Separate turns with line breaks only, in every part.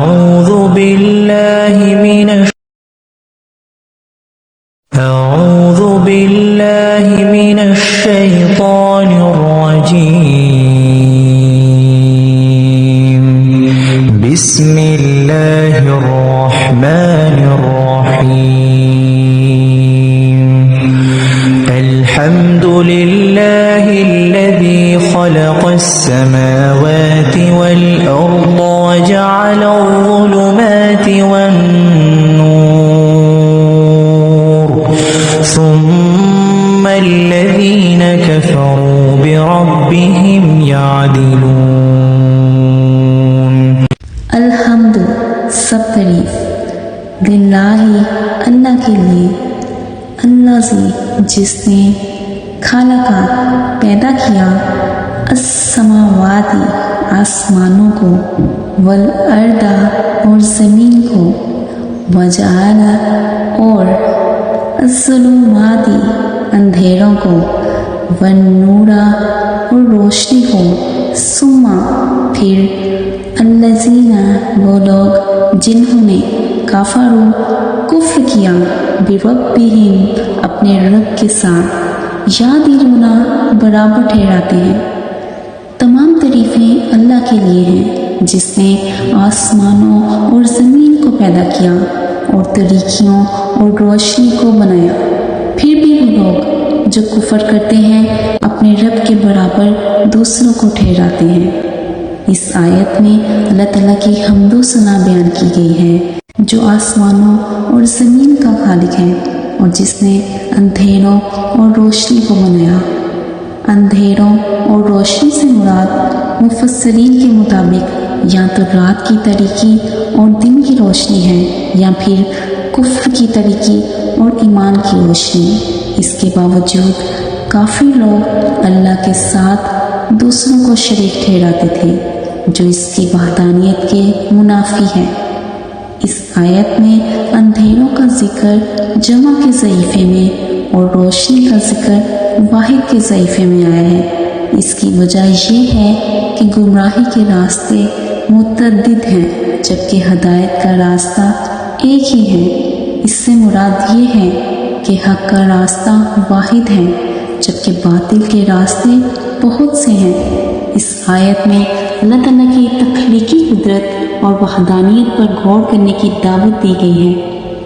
أعوذ بالله من الشيطان الرجيم. بسم الله الرحمن الرحيم. الحمد لله الذي خلق السماوات والأرض وجعل الظلمات والنور ثم الذين كفروا بربهم يعدلون.
الحمد سب تعریف للہ اللہ کے لیے، الذی جس نے خلقا پیدا کیا، السماواتی آسمانوں کو، والارض اور زمین کو، وجعل اور الظلماتی اندھیروں کو، والنور اور روشنی کو، ثم پھر الذین وہ لوگ جنہوں نے کفروا کفر کیا، بربہم اپنے رب کے ساتھ، یعدلون برابر ٹھہراتے ہیں. تمام تعریفیں اللہ کے لیے ہیں جس نے آسمانوں اور زمین کو پیدا کیا اور تاریکیوں اور روشنی کو بنایا. پھر بھی وہ لوگ جو کفر کرتے ہیں اپنے رب کے برابر دوسروں کو ٹھہراتے ہیں. اس آیت میں اللہ تعالیٰ کی حمد و ثنا بیان کی گئی ہے جو آسمانوں اور زمین کا خالق ہے اور جس نے اندھیروں اور روشنی کو بنایا. اندھیروں اور روشنی سے مراد مفسرین کے مطابق یا تو رات کی تاریکی اور دن کی روشنی ہے یا پھر کفر کی تاریکی اور ایمان کی روشنی. اس کے باوجود کافی لوگ اللہ کے ساتھ دوسروں کو شریک ٹھہراتے تھے جو اس کی وحدانیت کے منافی ہے. اس آیت میں اندھیروں کا ذکر جمع کے ضعیفے میں اور روشنی کا ذکر واحد کے ضعیفے میں آیا ہے. اس کی وجہ یہ ہے کہ گمراہی کے راستے متعدد ہیں جبکہ ہدایت کا راستہ ایک ہی ہے. اس سے مراد یہ ہے کہ حق کا راستہ واحد ہے جبکہ باطل کے راستے بہت سے ہیں. اس آیت میں اللہ تعالیٰ کی تخلیقی قدرت اور وحدانیت پر غور کرنے کی دعوت دی گئی ہے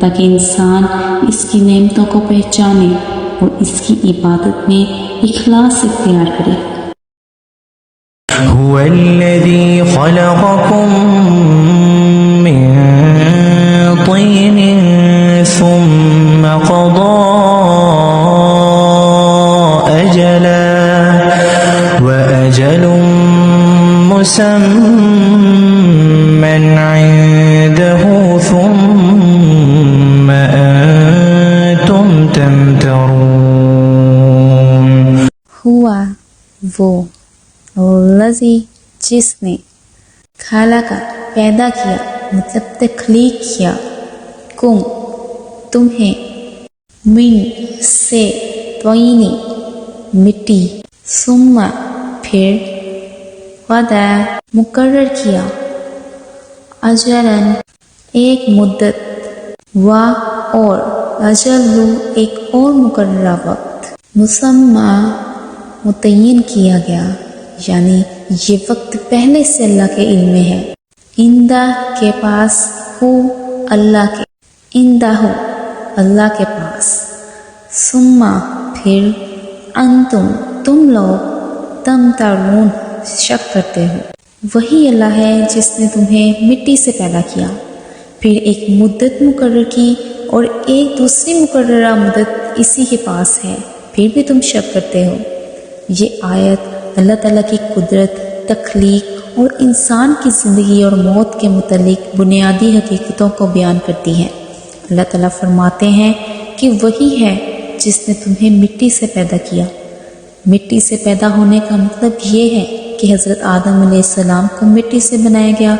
تاکہ انسان اس کی نعمتوں کو پہچانے اور اس کی عبادت میں اخلاص اختیار کرے.
هو الذي خلقكم من طين ثم قضى أجلا وأجل مسمى عنده ثم أنتم تمترون.
ہوا وہ الذی جس نے خلق پیدا کیا مطلب تخلیق کیا، کم تمہیں، من سے، طین مٹی، ثم پھر، قضا مقرر کیا، اجلاً ایک مدت، و اور اجل ایک اور مقررہ وقت، مسمى متعین کیا گیا یعنی یہ وقت پہلے سے اللہ کے علم میں ہے. اندہ کے پاس، ہو اللہ کے، اندہ ہو اللہ کے پاس، ثم پھر، انتم تم لوگ، تمترون شک کرتے ہو. وہی اللہ ہے جس نے تمہیں مٹی سے پیدا کیا، پھر ایک مدت مقرر کی اور ایک دوسری مقررہ مدت اسی کے پاس ہے، پھر بھی تم شک کرتے ہو. یہ آیت اللہ تعالیٰ کی قدرت، تخلیق اور انسان کی زندگی اور موت کے متعلق بنیادی حقیقتوں کو بیان کرتی ہے. اللہ تعالیٰ فرماتے ہیں کہ وہی ہے جس نے تمہیں مٹی سے پیدا کیا. مٹی سے پیدا ہونے کا مطلب یہ ہے کہ حضرت آدم علیہ السلام کو مٹی سے بنایا گیا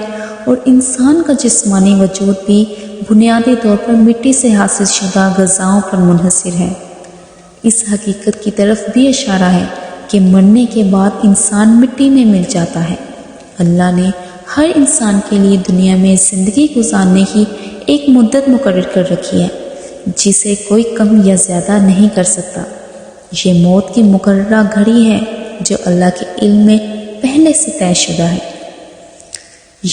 اور انسان کا جسمانی وجود بھی بنیادی طور پر مٹی سے حاصل شدہ غذاؤں پر منحصر ہے. اس حقیقت کی طرف بھی اشارہ ہے کہ مرنے کے بعد انسان مٹی میں مل جاتا ہے. اللہ نے ہر انسان کے لیے دنیا میں زندگی گزارنے کی ایک مدت مقرر کر رکھی ہے جسے کوئی کم یا زیادہ نہیں کر سکتا۔ یہ موت کی مقررہ گھڑی ہے جو اللہ کے علم میں پہلے سے طے شدہ ہے۔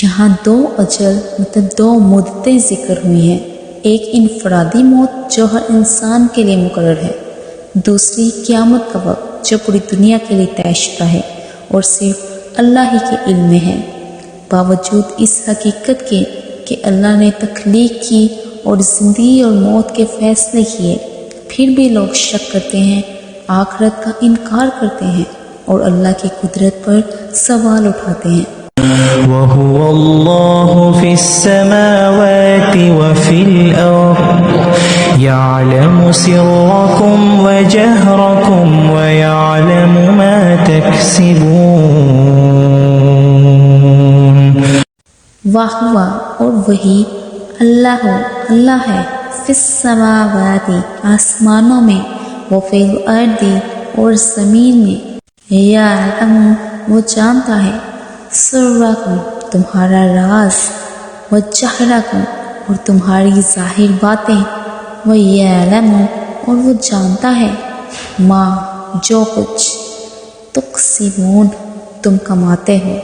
یہاں دو اجل مطلب دو مدتیں ذکر ہوئی ہیں، ایک انفرادی موت جو ہر انسان کے لیے مقرر ہے، دوسری قیامت کا وقت جو پوری دنیا کے لیے طے شدہ ہے اور صرف اللہ ہی کے علم میں ہے۔ باوجود اس حقیقت کے کہ اللہ نے تخلیق کی اور زندگی اور موت کے فیصلے کیے، پھر بھی لوگ شک کرتے ہیں، آخرت کا انکار کرتے ہیں اور اللہ کی قدرت پر سوال اٹھاتے ہیں۔
وهو الله في السماوات وفي الأرض يعلم سركم وجهركم ويعلم ما تكسبون۔
واہ اور وہی اللہ ہے، فی السماوات آسمانوں میں، وہ فی الارض اور زمین میں، یعلم وہ جانتا ہے، سرکم تمہارا راز، وجہرکم اور تمہاری ظاہر باتیں، ویعلم اور وہ جانتا ہے، ما جو کچھ، تکسبون تم کماتے ہو۔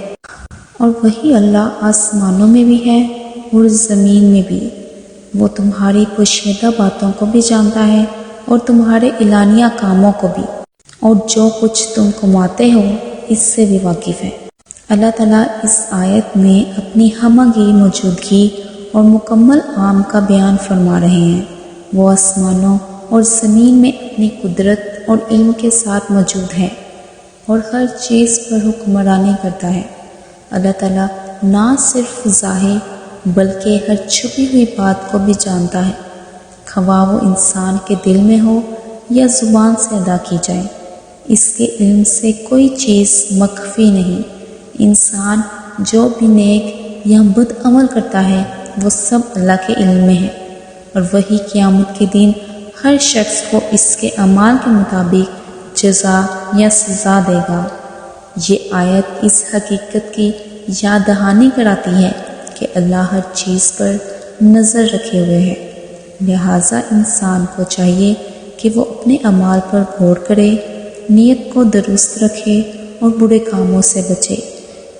اور وہی اللہ آسمانوں میں بھی ہے اور زمین میں بھی، وہ تمہاری پوشیدہ باتوں کو بھی جانتا ہے اور تمہارے اعلانیہ کاموں کو بھی، اور جو کچھ تم کماتے ہو اس سے بھی واقف ہے۔ اللہ تعالیٰ اس آیت میں اپنی ہمگیر موجودگی اور مکمل عام کا بیان فرما رہے ہیں۔ وہ آسمانوں اور زمین میں اپنی قدرت اور علم کے ساتھ موجود ہے اور ہر چیز پر حکمرانی کرتا ہے۔ اللہ تعالیٰ نہ صرف ظاہر بلکہ ہر چھپی ہوئی بات کو بھی جانتا ہے، خواہ وہ انسان کے دل میں ہو یا زبان سے ادا کی جائے۔ اس کے علم سے کوئی چیز مخفی نہیں۔ انسان جو بھی نیک یا بد عمل کرتا ہے وہ سب اللہ کے علم میں ہے، اور وہی قیامت کے دن ہر شخص کو اس کے اعمال کے مطابق جزا یا سزا دے گا۔ یہ آیت اس حقیقت کی یاد دہانی کراتی ہے کہ اللہ ہر چیز پر نظر رکھے ہوئے ہے، لہٰذا انسان کو چاہیے کہ وہ اپنے اعمال پر غور کرے، نیت کو درست رکھے اور برے کاموں سے بچے،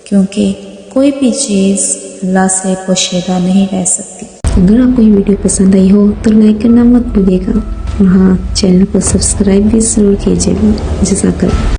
کیونکہ کوئی بھی چیز اللہ سے پوشیدہ نہیں رہ سکتی۔ اگر آپ کو یہ ویڈیو پسند آئی ہو تو لائک کرنا مت بھولیے گا، اور ہاں چینل کو سبسکرائب بھی ضرور کیجیے گا۔ جزاک اللہ۔